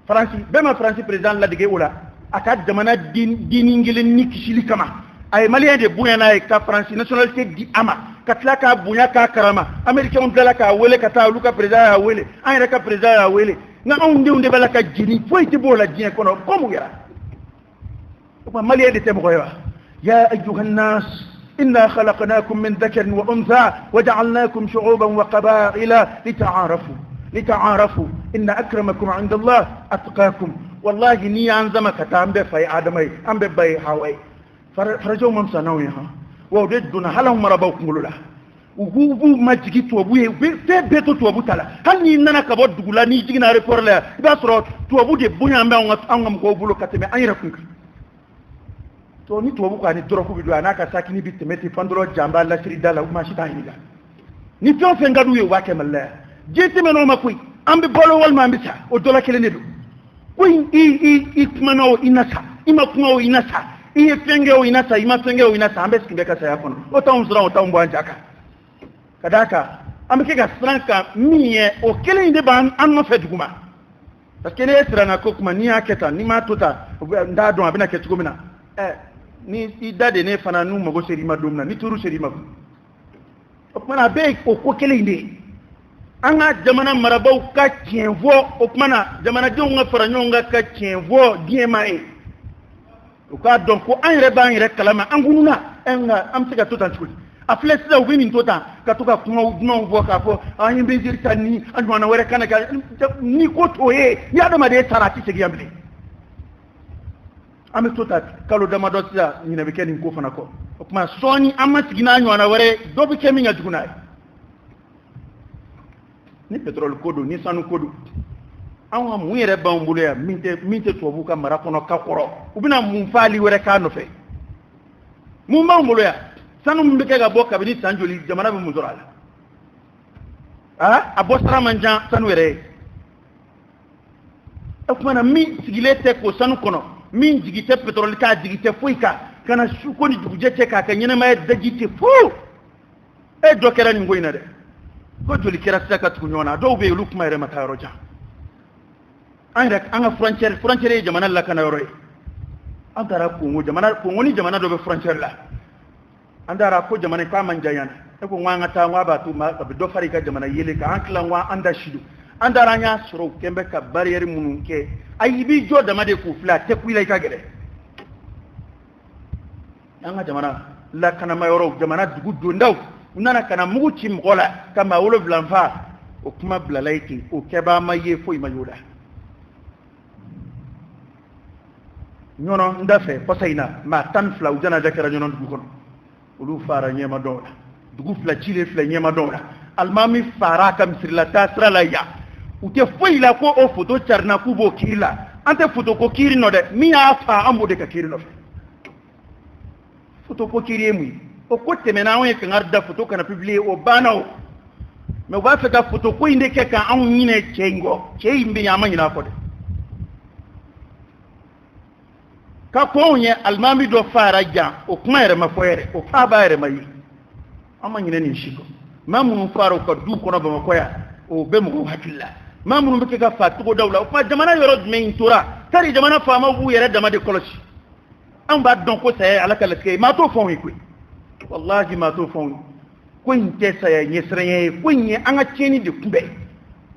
faransi bɛɛ ma faransi président ladege o la a ka jamana diini kelen ni kisili kama a ye maliyɛn de bonya n'a ye ka faransi nationalité di a ma ka tila k'a bonya k'a karama américain tilala k'a wele ka taa olu ka président y'a wele an yɛrɛ ka président y'a wele nka anw denw de b'a la ka jeni foyi tɛ b'o la diɲɛ kɔnɔ ko mun kɛra o tuma maliyɛn de tɛ mɔgɔ ye wa ya ayyuhan nas إنا خلقناكم من ذكر وأنثى وجعلناكم شعوبا وقبائل لتعارفوا إن أكرمكم عند الله أتقاكم والله ني أنزم كتام بفاي آدمي أم بباي هاوي فرجو ممسا نويها ووددنا هلهم ربوكم لله ugu majigi tuwabu ye fe beto tuwabu tala hal ni nana ka bo dugula ni jigina report la ba soro tuwabu de bunya mbe on ngam ko bulo kateme an yira kunka to ni tuwabu ko ani doro ko bidu anaka sakini bitemeti fandoro jamba la siri dala ma shi ta hiniga ni to fe ngadu ye wake malla jeti meno makoy ambe bolo wal ma mbisa o dola kele nedu koy i kumano inasa ima kuno inasa i fenge o inasa ima fenge o inasa ambe skimbe ka saya kono o taw zura o taw mbo anjaka kadaka amke ga stranka miye o kele inde ban anno fe duguma parce que ne strana ko kuma ni aketa ni ma tota nda don abina ke tugumina ni idade ne fana nu mago seri ma domna ni turu seri ma o kuma be o ko kele inde anga jamana marabau ka tienvo o kuma jamana jonga faranyonga ka tienvo diema e o ka donc ko an yɛrɛ b'an yɛrɛ kalama an gununa an se ka to tan cogo di a filɛ sisan u bɛ nin to tan ka to ka kumaw dunanw fɔ k'a fɔ an ye benzeri ta ni an ɲɔgɔnna wɛrɛ kana ka ni ko t'o ye ni adamaden taara a tɛ segin yan bilen an bɛ to ta kalo damadɔ sisan ɲinɛ bɛ kɛ nin ko fana kɔ o tuma sɔɔni an ma sigi n'a ɲɔgɔnna wɛrɛ dɔ bɛ kɛ min ka jugu n'a ye ni pétrole ko don ni sanu ko don an ka mun yɛrɛ b'an bolo yan min tɛ tubabu ka mara kɔnɔ ka kɔrɔ u bɛna mun faali wɛrɛ k'a nɔfɛ mun b'an bolo yan sanu min bɛ kɛ ka bɔ kabini san joli jamana bɛ mun sɔrɔ a la a bɔ sira man jan sanu yɛrɛ ye o tuma na min sigilen tɛ k'o sanu kɔnɔ min jigi tɛ pétrole kan jigi tɛ foyi kan ka na su ko ni dugujɛ cɛ k'a kɛ ɲɛnɛmaya daji tɛ fo e dɔ kɛra nin ko in na dɛ ko joli kɛra sisan ka tugu ɲɔgɔn na dɔw bɛ yen olu kuma yɛrɛ ma taa yɔrɔ jan an ka frontière ye jamana lakana yɔrɔ ye an taara Congo ni jamana dɔ bɛ frontière la an taara ko jamana k'a man jan yan e ko an ka taa n b'a to a bɛ dɔ fara i ka jamana yele kan an tila an da sido an taara an y'a sɔrɔ u kɛn bɛ ka barrière minnu kɛ ayi i b'i jɔ dama de k'u filɛ a tɛ ku i la i ka gɛrɛ an ka jamana lakanama yɔrɔw jamana dugu dondaw u nana ka na mugu ci mɔgɔ la ka maa 7 fa o kuma bilala ye ten o kɛbaa ma ye foyi ma y'o la ɲɔnɔ n da fɛ kɔsa in na maa 12 u janaja kɛra ɲɔnɔ dugu kɔnɔ olu fara ɲɛma dɔw la dugu fila cilen filɛ ɲɛma dɔw la alimami fara ka misirila taa sira la yan u tɛ foyi la ko o photo carina k'u b'o kiiri la an tɛ photo ko kiiri nɔ dɛ min y'a fa an b'o de ka kiiri nɔfɛ photo ko kiiri ye mun ye o ko tɛmɛna anw ye kangari da photo kana publier o banna o mais u b'a fɛ ka photo ko in de kɛ ka anw ɲinɛ cɛ in kɔ cɛ in bɛ yen an ma ɲinɛ a kɔ dɛ ka ko anw ye alimami dɔ fa yɛrɛ jan o kuma yɛrɛ ma fɔ yɛrɛ o fa b'a yɛrɛ ma ye an ma ɲinɛ nin si kɔ maa minnu fara u ka du kɔnɔ bamakɔ yan o bɛ mɔgɔw hakili la maa minnu bɛ kɛ ka fa togodaw la o kuma jamana yɔrɔ jumɛn in tora tari jamana faamaw b'u yɛrɛ dama de kɔlɔsi an b'a dɔn ko saya ye ala ka latigɛ ye maa t'o fɔ anw ye koyi wallahi maa t'o fɔ anw ye ko in tɛ saya ɲɛsiranya ye ko in ye an ka tiɲɛni de kunbɛn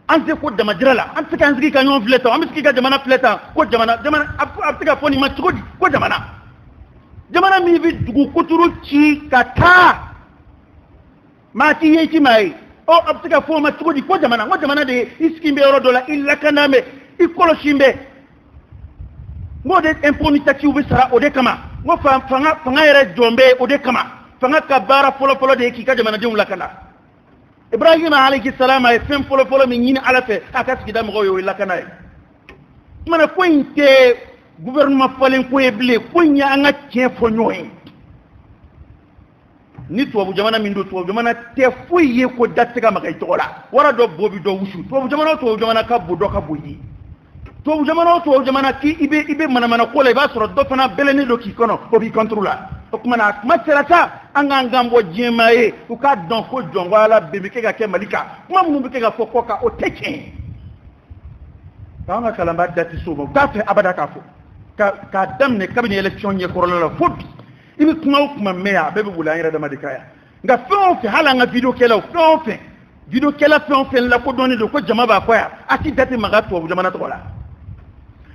an tɛ ko damajira la an tɛ se k'an sigi ka ɲɔgɔn filɛ tan an bɛ sigi ka jamana filɛ tan ko jamana a bɛ se ka fɔ nin ma cogo di ko jamana min bɛ dugu kuturu ci ka taa maa t'i ye ci maa ye a bɛ se ka fɔ o ma cogo di ko jamana de ye i sigi bɛ yɔrɔ dɔ la i lakana bɛ i kɔlɔsi bɛ n k'o de impôt ni taxes bɛ sara o de kama n ko fanga yɛrɛ jɔn bɛ o de kama fanga ka baara fɔlɔ de ye k'i ka jamanadenw lakana Ibrahima alayhi salam a ye fɛn fɔlɔ min ɲini ala fɛ a ka sigida mɔgɔw ye o ye lakana ye tuma ko in tɛ gouvernement falen ko ye bilen ko in ye an ka tiɲɛ fɔ ɲɔgɔn ye ni tubabu jamana min don tubabu jamana tɛ foyi ye ko da tɛ se ka maga i tɔgɔ la wara dɔ bo bi dɔ wusu tubabu jamana ka bon dɔ ka bon ye tubabu jamana k'i bɛ manamana ko la i b'a sɔrɔ dɔ fana bɛlɛnnen don k'i kɔnɔ o b'i contre la o tuma na a kuma sera sa anga ngambo jemaye uka don ko jongo ala bebike ga ke malika kuma mun bike ga foko ka o teke kanga kalamba dati soba ta fe abada ka fo ka damne kabine election ye korona la fot ibi kuma meya bebe bulayira da madikaya nga fe hala nga video kela fe video kela fe la ko doni do ko jama ba ko ya ati dati maga to jamana to la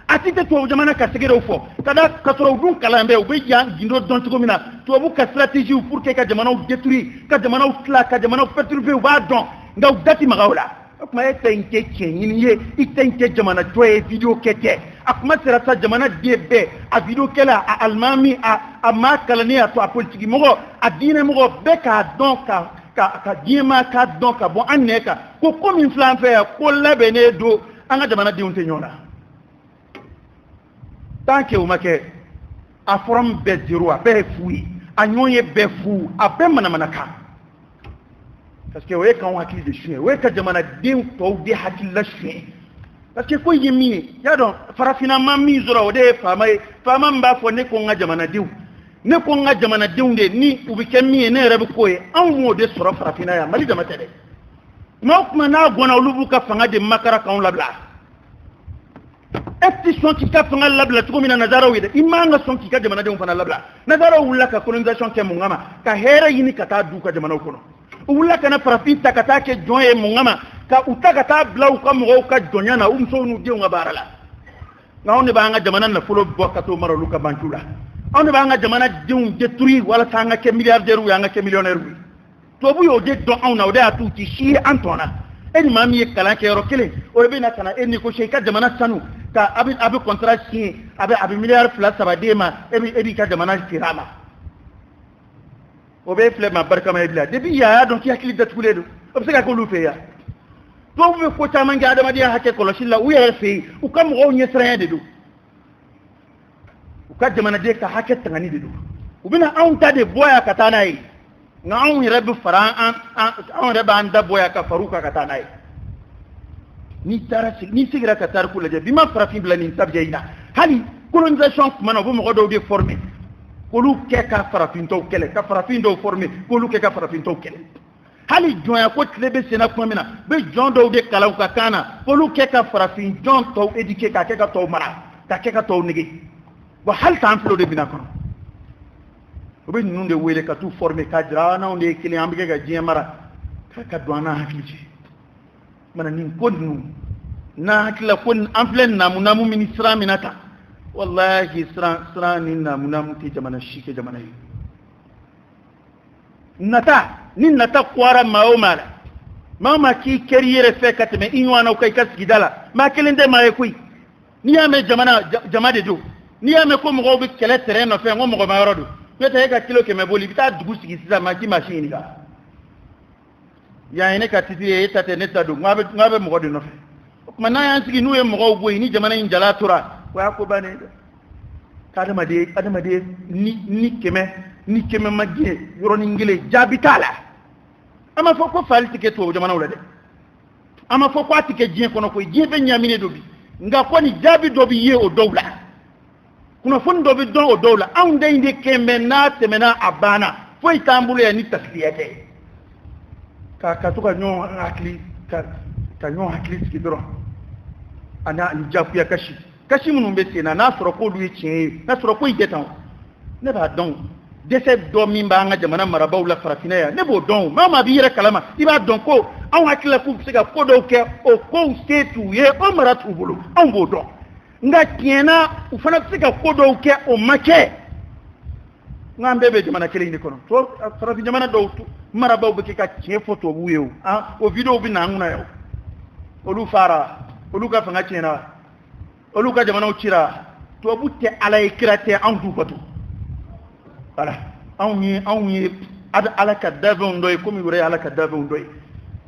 ati te to jamana ka segero fo kada ka toro dun kalambe o be jan gindo don to mina to bu ka strategie pour que ka jamana détruire ka jamana tla ka jamana perturber ba don nga dati maga wala kuma e tenke kenyin ye i tenke jamana to e video kete akuma sera sa jamana debe a video kela a almami a makalani a to a politique mo a dine mo be ka don ka diema ka don ka bon aneka ko comme flan fe ko labene do anga jamana di unte nyona tant que o make a forum be zero a be fui a nyonye be fu a be manaka parce que we kan hakili de chien we ka jamana din to de hakili la chien parce que ko yimi ya don farafina mammi zoro de fama mba fo ne ko nga jamana diw ne ko nga jamana diw de ni ubi kemmi ne rebe ko e an mo de soro farafina ya mali jamata de no kuma na gona lubu ka fanga de makara kan labla esti son ki ka fanga labla to mina nazara wi de imanga son ki ka jamana diw fana labla nazara wulla ka colonisation ke mungama ka hera yini ka ta du ka jamana ko no wulla kana farafita ka ta ke joye mungama ka utaka ta blau ka mo ka donyana so nu diw ngabarala ngawne ba nga jamana na fulo bokato maralu ka bankula on ba nga jamana diw détruire wala tanga ke milliardaire ou nga ke millionnaire wi to bu yo de don on na o de atuti shi antona eni mami e kala ke ro kele o be na kana eni ko she ka jamana sanu ka abi contrat shi abi milliard plus sabadema ebi ka jamana kirama o be fle ma barka ma ibla depuis ya donc ya kili datule do o se ka ko lu fe ya to be ko ta manga adama dia hakke ko la u ya fe u kam go nyesra de do u ka jamana de ka hakke tangani de do u bina an ta de boya katana yi nga an rabbi faran an rabba an da boya ka faruka katana yi ni sigira ka tar kula je bima farafin bla ni tabjeina hali colonisation kuma no bo mo do de former kolu ke ka farafin to kele ka farafin do former kolu ke ka farafin to kele hali joya ko tlebe sena kuma mina be jon do de kala ka kana kolu ke ka farafin jon to eduke ka ke ka to mara ka ke ka to nigi wa hal tan flo de bina kono be nunde wele ka tu former ka jara na onde kile ambike ga je mara ka doana hakiji mana nin kodnu na hakila kon amplen namu ministra minata wallahi sra ni namu ti jamana shike jamana yi nata kwara maomala mama ki keriyere fe katme inwana kai kasgidala ma kelende ma ekui ni ame jamana de do ni ame ko mo be kele terrain fe ngo mo ma yorodo pete ka kilo ke me boli bita dugu sigi sisa ma ki machine ga ya ene ka titire eta te neta do ngabe mo de no fe kuma na yan sigi nuwe mo boy ni jamana in jala tura wa ko bane adama de ni keme magge yoroni ngile jabitala ama foko fal ticket to jamana wala de ama foko atike jien kono ko jien be nyamine dobi nga ko ni jabi dobi ye o dowla kuna fon dobi don o dowla an de inde kembe na temena abana fo itambule ni tasliyate ka to ka nyon akli ka nyon akli skidro ana ni jafu ya kashi munun be sena na soro ko duye cin na soro ko igetan ne ba don dese do min ba nga jamana marabaw la farafina ya ne bo don mama bi yere kalama iba don ko an hakila ku se ka ko do ke o ko setu ye o maratu bulu an bo don nga tiena u fana se ka ko do ke o make nga mbebe jamana kele ni kono to farafi jamana do marabaw be ka cin photo bu yew o video bi na nguna yow olu fara olu ka fanga tiena olu ka jamana ucira to butte alay kirate an du ko to wala an yi ada alaka davon doy komi wure alaka davon doy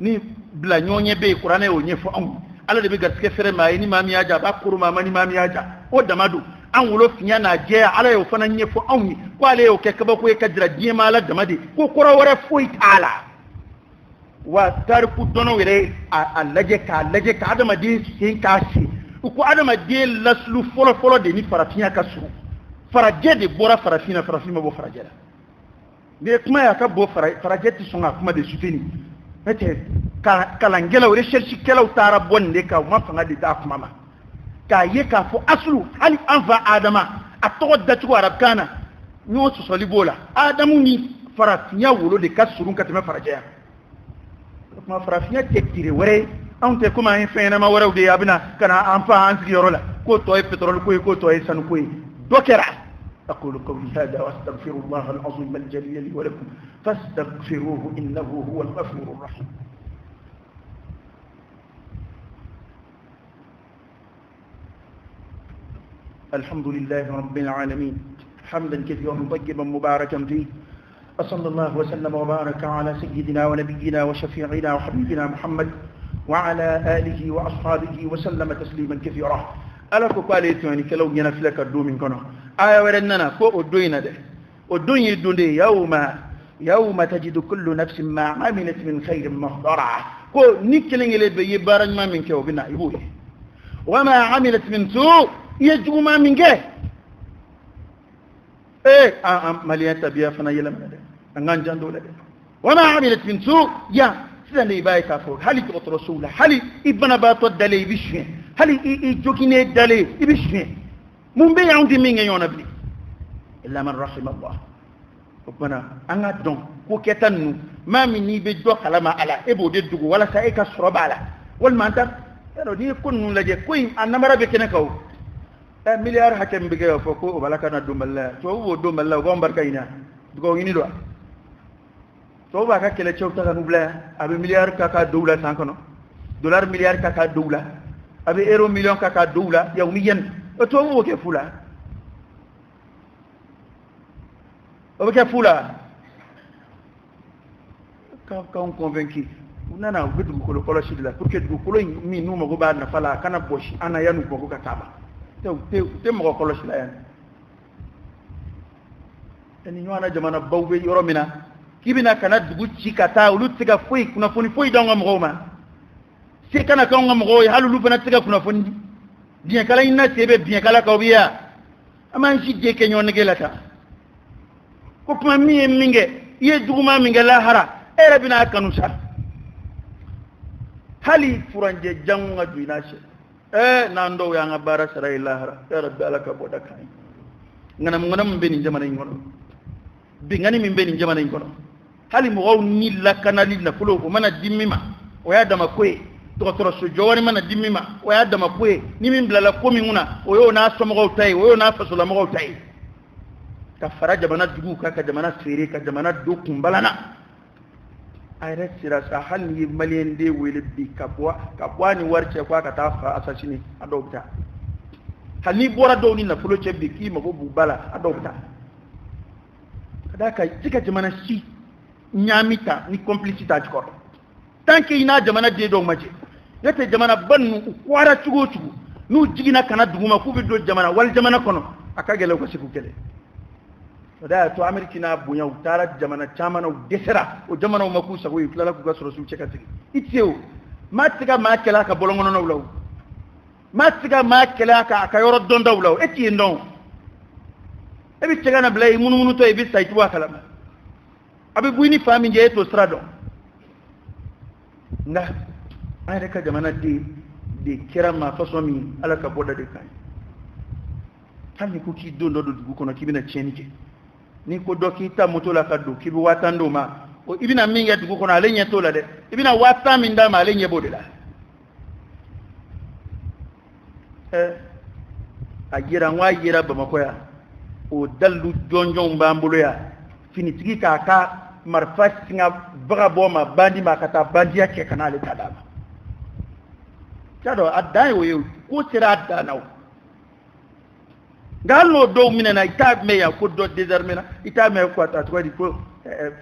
ni bla nyonye be qur'ana o nyefo an ala de be gaske fere mai ni mami aja ba kuruma mani mami aja o damadu an wulo finya na je ala yo fana nyefo an ni kwale yo ke kaba ko ka jira die mala damadi ko koro wore foi tala wa tarku dono wire a laje ka adama di sin kasi ko adama de laslu folo de ni farafina ka suru faraje de bora farafina bo farajela de kuma ya ka bo farajeti sunga kuma de suteni mete kalangela recherche kelaw tara bonde ka ma fanga de da kuma ma ka ye ka fo aslu hali anfa adama atogo datu arab kana nyo so solibola adamu ni farafinya wolo de ka surun ka teme farajaya kuma farafinya tekire wore ante kuma en fena ma wore de abina kana anfa ansi yorola ko to e petrol ko to e sanu ko dokera أقول قولي هذا وأستغفر الله العظيم الجليل لي ولكم فاستغفروه إنه هو الغفور الرحيم الحمد لله رب العالمين حمدا كثيرا طيبا مباركا فيه وصلى الله وسلم وبارك على سيدنا ونبينا وشفيعنا وحبيبنا محمد وعلى آله وأصحابه وسلم تسليما كثيرا ألا كقالت يعني كلو ينفلك الدومين كنا آية ورننا فوق الدين ده الدنيا الدنيا يوم تجد كل نفس ما عملت من خير محضرا كو نكلين اللي بيبارن ما من كيو بنا يبوي وما عملت من سوء يجو ما من جه إيه مليان تبيا فنا يلم ده أنغان جندو ده وما عملت من سوء يا سيدنا يباي كافور هل تقط رسوله هل ابن باتو دلي بيشين هل يجوكيني دلي بيشين من بين عندي مين يونا بني إلا من رحم الله ربنا أنا دون كوكتنو ما مني بجوا كلام على إبو ددو ولا سايك سرب على والما أنت يا رودي كن نلاقي كوين أنا مرة بكنا كاو مليار حكم بيجوا فوكو ولا كنا دوم الله شو دوم الله وقام بركينا بقول إني دوا شو بقى كلا شو تكا نبلا أبي مليار كاكا دولا سانكنا دولار مليار كاكا دولا أبي إيرو مليون كاكا دولا يوميا أتوه هو كفولا هو كفولا كم convaincu nana gudu ko ko shi la pour que du ko mi nu mo go ba na fala kana boshi ana yanu ko ko kataba te mo ko shi la yan eni nywana jamana bawbe yoro mina kibina kana dugu chikata ulu tiga foi kuna foni foi donga mo ma se kana ka ngam go halu lu bana tiga kuna foni bien kala ina tebe bien kala ka obiya aman shi je kenyo negelata ko kuma mi minge ye duguma minge la hara era bina kanu sa hali furanje janga duina she nando ya ngabara sarai la hara ya rabbi alaka boda kai nganam beni jamana ngono bingani min beni jamana ngono hali mo ni la kanali la fulo ko mana dimmima o ya dama koy docteur so jowani mana dimmima o ya dama koy ni min blala ko mi nguna o yo na so mo tay o yo na fasula mo tay ka faraja bana dugu ka jamana sere ka jamana do kumbalana ayre sira sa hal ni malien de wele bi kabwa ni warce kwa ka ta fa asasini adobta hal ni bora do ni na fulo ce bi ki mago bubala adobta kada ka tika jamana si nyamita ni complicité ajko tant que ina jamana de do maje yete jamana bannu kwara cugo nu jigina kana duguma ku bi do jamana wal jamana kono akagele ko siku kele da to amerikina bunya utara jamana chamana desera o jamana o maku sago yutla ku gasro su chekati itio matiga makela ka bolongono no law matiga makela ka akayoro donda law eti ndon ebi chegana blay munu to ebi saitu wakala abi buini fami je to strado nga ay reka jamana de kirama fasomi alaka boda de kan tanni ku ki dondo do dugu kono kibina chenike ni ko doki ta moto la kaddo kibi watando ma o ibina minga dugu kono ale nyeto la de ibina wata min da ma ale nyebo de la agira ngwa agira ba makoya o dallu jonjon bambulo ya fini tigi ka marfas nga baga bo ma bandi ma kata bandi ya ke kanale tadama kado adai wo ko tira adanaw gallo do minena ita me ya ko do désarmena ita me ko ta to di ko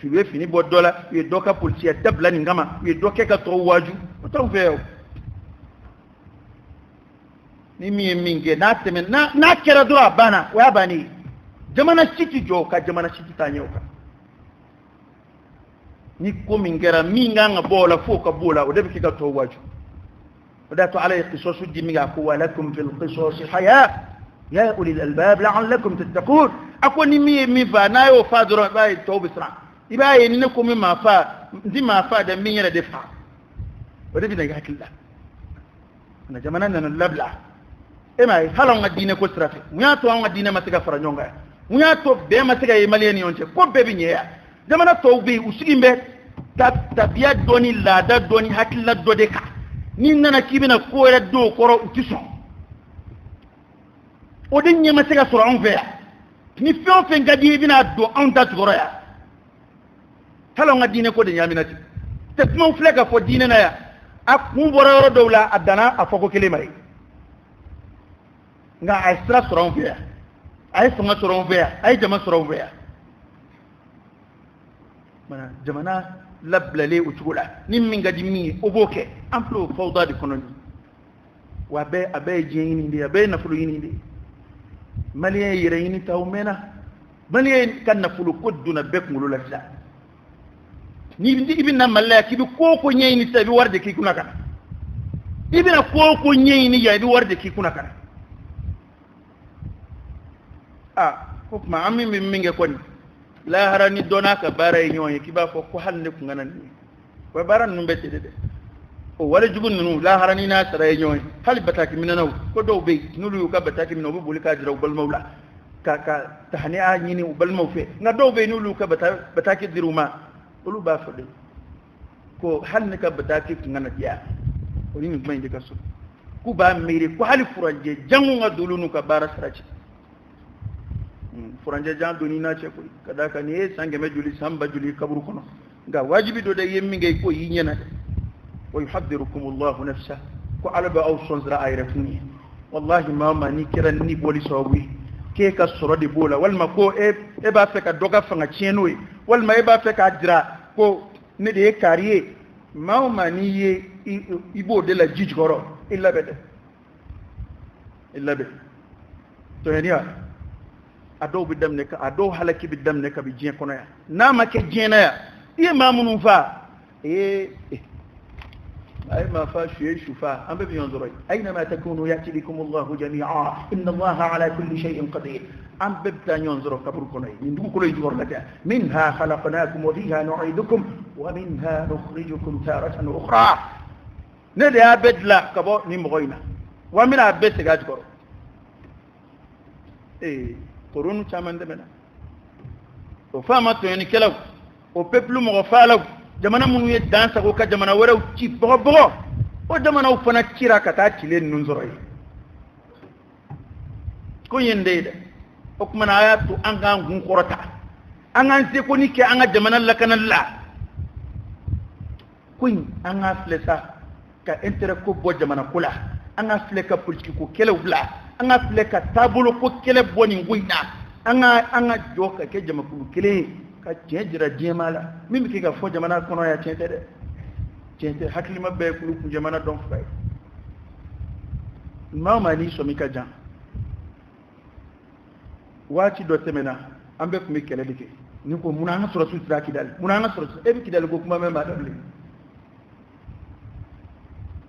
fi we fini bo dola we doka police tabla ni ngama we doke ka to waju to fe ni mi minge na teme na kera do abana wa bani jamana city jo ka jamana city tanyoka ni ko mingera minga nga bola foka bola o debi ka to waju وداتوا عليه قصص الدماء قوة لكم في القصص حياة يا أولي الألباب لعلكم تتقون ako ni mi fa na yo fa doro ba yi to bisra iba yi ni ko mi ma fa ndi ma fa da min yara de fa wada bi daga hakilla na jamana nan labla e mai halon adine ko strafe muya to an adine masiga fara nyonga muya to be masiga yi malien yonche ko be bi nyeya jamana to bi usigimbe tabiya doni lada doni hakilla dode ka ni nana kibina ko era do koro utison odin nyema siga sura on veya ni feo fe ngadi bina do on dat goroya halon adine ko de nyaminati te mo fleka fo dine na ya akun boro dowla adana afoko kelemay nga ay stra sura on veya ay songa sura on veya ay jama sura on veya mana jamana lablale utugula nimmi ngadi mi oboke amplo fawda di kononi wa be abe jeni ndi abe na fulu yini ndi maliye yire yini tawmena maliye kan na fulu koduna bek ngulu la sa ni ndi ibina malaki bi koko nyeyni sabi warde ki kuna kana ibina koko nyeyni ya bi warde ki kuna kana hukma ammi minge koni la harani dona ka baray nyoy ki ba ko halne ku nganan ni wa baran nu bete de o wala jubun nu la harani na saray nyoy hal bataki minanaw ko do be nulu ka bataki minanaw bu bulika diraw bal mawla ka tahni a nyini bal mawfe nga do be nulu ka bataki diruma ulu ba fode ko halne ka bataki ku ngana ya o ni mai de kaso ku ba mere ko hali furanje jangu nga dulunu ka bara saraci furanje jan doni na ce kuri kada ka ne sange me juli samba juli kaburu kono ga wajibi do de yemmi ngay ko yi nyana de wa yuhaddirukumullahu nafsa ko alaba aw sonzra ayrafuni wallahi mama ni kiran ni boli sowi ke ka soro de bola wal ma ko e ba fe ka doga fanga cienoy wal ma e ba fe ka dira ko ne de kariye mama ni ye ibo de la jijgoro illa be to henia ado bi damne ka ado halaki bi damne ka bi jien kono ya na ma ke jiena ya e mamunu fa ay ma fa shufa am bi yanzuru ayna ma takunu yati bikum Allah jami'a inna Allah ala kulli shay'in qadir am bibta yanzuru kabur kono ni ndu ko lay jor la ta minha khalaqnakum wa fiha nu'idukum wa minha nukhrijukum taratan ukhra ne da bedla kabo ni moyna wa min abese gaj ko koronu chamande mena o fama to yani kelaw o peuple mo faalaw jamana munu ye dansa ko ka jamana waraw ci bogo o jamana o fana cira kata ci len nun zoroy ko yende de o kuma na ayatu an ga ngun korota an an se ko ni ke an ga jamana la kanalla kuin an ga flesa ka intérêt ko bo jamana kula an ga fleka politique ko kelaw bla an ga fleka tabulo ko kele boni nguina an ga joka ke jama ku kele ka jejira jemala mimi ke ga fo jamana kono ya tente de tente hakli mabbe ku jamana don fay mama ni so mi ka jan wati do temena ambe ku mi kele dike ni ko munanga sura su traki dal munanga sura e bi kidal ko kuma me ma dal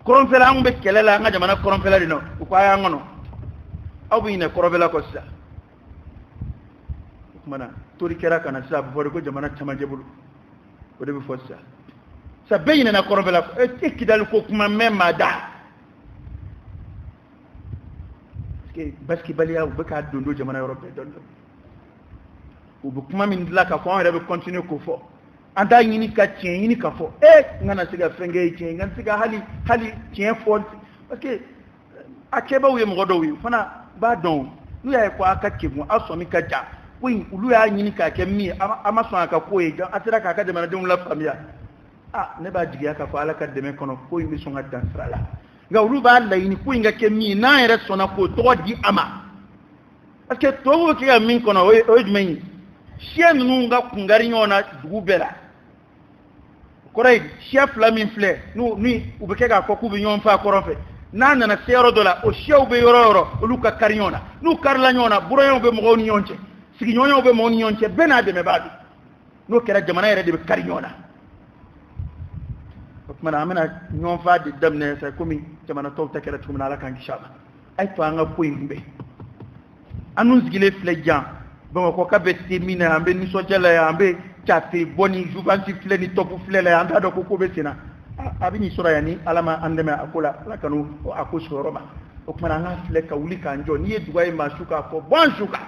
koron fela ambe kele la nga jamana koron fela dino ko aya ngono abu ne korobela ko sa mana tori kera kana sa bu ko jamana tamaje bulu ko de bu fossa sa bayina na korobela ko e kidal ko kuma memma da ke baski baliya bu ka dondo jamana europe dondo u bu kuma min la ka ko on rebe continue ko fo anda yini ka tien yini ka fo ngana siga fenge tien ngana siga hali tien fo parce que akeba wi mo godo wi fana ba don nu ya ko aka kibu asomi ka ja kuin ulu ya nyini ka kemmi ama so aka ko e atira ka de mana dum la famia ne ba jigiya ka ko alaka de me kono ko yimi so ngata sala nga ulu ba la yini ko nga kemmi na ere so na ko to di ama parce que to wo ki min kono o jumeni chien nu nga kungari nyona dugu bela koray chef la min fle nu ni ubeke ka ko ku bi nyon fa koronfe nana na sero dola o shew be yororo luka kariona nu karla nyona burayon be mo nyonche sigi nyonyo be mo nyonche bena de me babi no kera jamana yere de be kariona mana amena nyon fa de damne sa komi jamana to ta kera tumna la kan kishaba ay to anga ko yimbe anun zigile fle jan bon ko kabeti mina ambe ni sojala ya ambe chate boni juvanti fleni topu flele anda do ko betina abini sura yani alama andeme akula lakanu akusho roma okmana nga fleka ulika njo ni eduwa mashuka ko bon shuka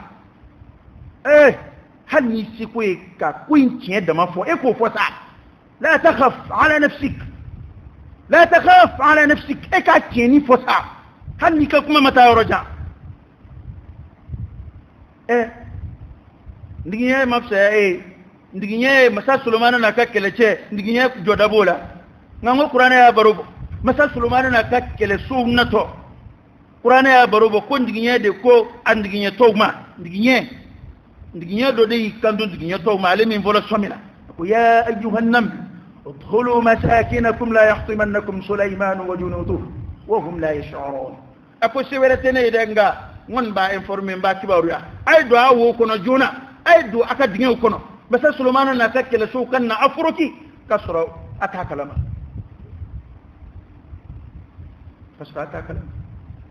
هل يسكوي كوين تين دما فو اكو فوسا لا تخف على نفسك لا تخاف على نفسك اكا تيني فوسا هل يككما متى يرجع ndigiye mafsa ndigiye masa sulumana na kakkele che ndigiye jodabola ngango qur'ana ya barubo masa sulumana na kakkele sunnato qur'ana ya barubo ko ndigiye de ko andigiye tawma ndigiye do de kando ndigiye tawma ale min vola somina ko ya ayyuhan nam ادخلوا مساكنكم لا يحطمنكم سليمان وجنوده وهم لا يشعرون ako seweretene denga ngon ba informer ba kibaru ya ay do awo kono juna ay do aka dinge kono basa sulumana na takkele su kanna afruki kasra aka kalama kasra aka kalama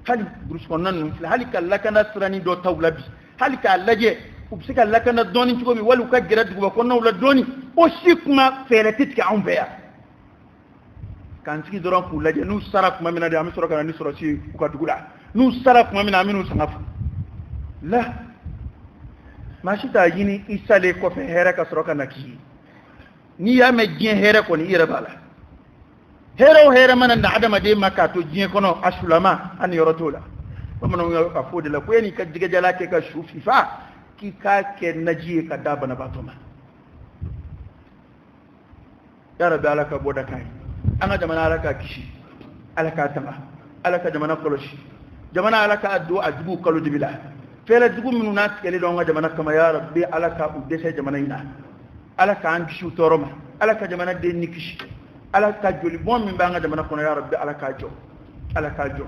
hal durus konan halika lakana srani do tawlabi halika laje ubsika lakana doni tugo mi walu ka gerad go kono la doni o sikma feletit ka on beya kan sigi doron ku laje nu sarak ma mina de ami soro kana ni soro ci ku dugula nu sarak ma mina aminu sangaf la mashi ta yini isale ko fe here ka soro kana ki ni ya me gien here ko ni ira bala here man na adama de makka to gien kono asulama an yorotola ko man yo ka fodi la ko ni ka diga jala ke ka shufi fa ki ka ke naji ka daba na batoma ya rabbi alaka boda kai anga jamana alaka kishi alaka tama alaka jamana koloshi jamana alaka addu'a dubu kalu dibila fela dubu minuna kele don jamana kama ya rabbi alaka udese jamana ina alaka an kishu toroma alaka jamana de nikishi alaka joli bon min banga jamana kono ya rabbi alaka jo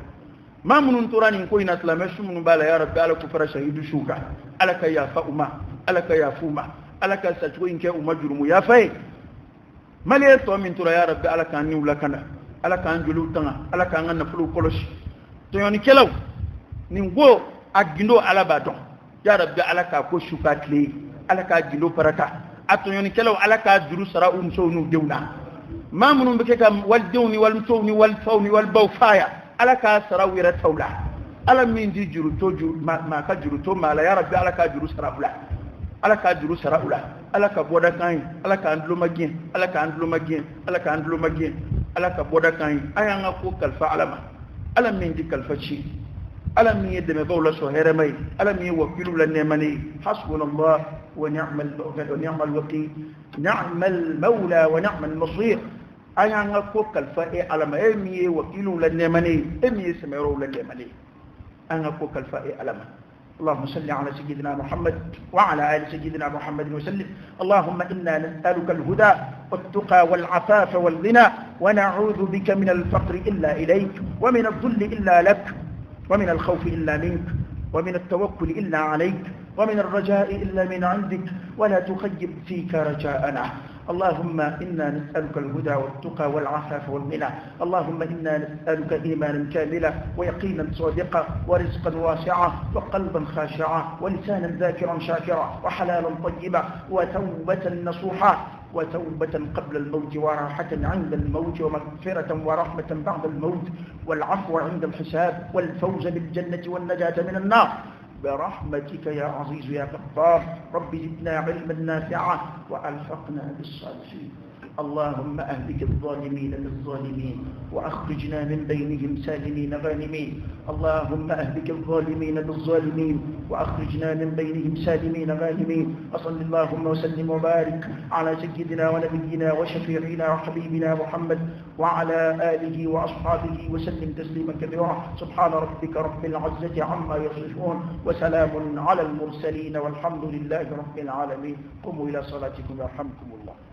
ma munun turani ko ina islamesh munun bala ya rabbi alaka fara shahidu shuka alaka ya fauma alaka ya fuma alaka sajgo inke umajrumu ya fai maliye to min tura ya rabbi alaka ni ulakana alaka anjulu tanga alaka ngana fulu koloshi to yoni kelaw ni go agindo alaba don ya rabbi alaka ko shuka kle alaka gindo parata ato yoni kelaw alaka duru sara so nu dewna mamunun beke kam wal dewni wal mtowni wal fawni wal bawfaya alaka sara wira tawla ala min di juru to juru ma ka juru to mala ya rabbi alaka juru sara ula alaka juru sara ula alaka boda kan alaka andlo magien alaka andlo magien alaka boda kan ayanga ko kalfa alama alam min di kalfa chi alam min yedde me bawla so here may alam min wakilu la nemani hasbunallah wa ni'mal mawla wa ni'mal wakil ni'mal mawla wa ni'mal nasir ayanga ko kalfa alama mi wakilu la nemani mi semero la nemani anga ko kalfa alama اللهم صل على سيدنا محمد وعلى آل سيدنا محمد وسلم اللهم إنا نسألك الهدى والتقى والعفاف والغنى ونعوذ بك من الفقر إلا إليك ومن الذل إلا لك ومن الخوف إلا منك ومن التوكل إلا عليك ومن الرجاء إلا من عندك ولا تخيب فيك رجاءنا اللهم إنا نسألك الهدى والتقى والعفاف والغنى اللهم إنا نسألك إيمانا كاملا ويقينا صادقا ورزقا واسعا وقلبا خاشعا ولسانا ذاكرا شاكرا وحلالا طيبا وتوبة نصوحا وتوبة قبل الموت وراحة عند الموت ومغفرة ورحمة بعد الموت والعفو عند الحساب والفوز بالجنة والنجاة من النار برحمتك يا عزيز يا غفار رب زدنا علما نافعا وألحقنا بالصالحين اللهم أهلك الظالمين بالظالمين وأخرجنا من بينهم سالمين غانمين اللهم أهلك الظالمين بالظالمين وأخرجنا من بينهم سالمين غانمين وصل اللهم وسلم وبارك على سيدنا ونبينا وشفيعنا وحبيبنا محمد وعلى آله وأصحابه وسلم تسليما كثيرا سبحان ربك رب العزة عما يصفون وسلام على المرسلين والحمد لله رب العالمين قوموا إلى صلاتكم يرحمكم الله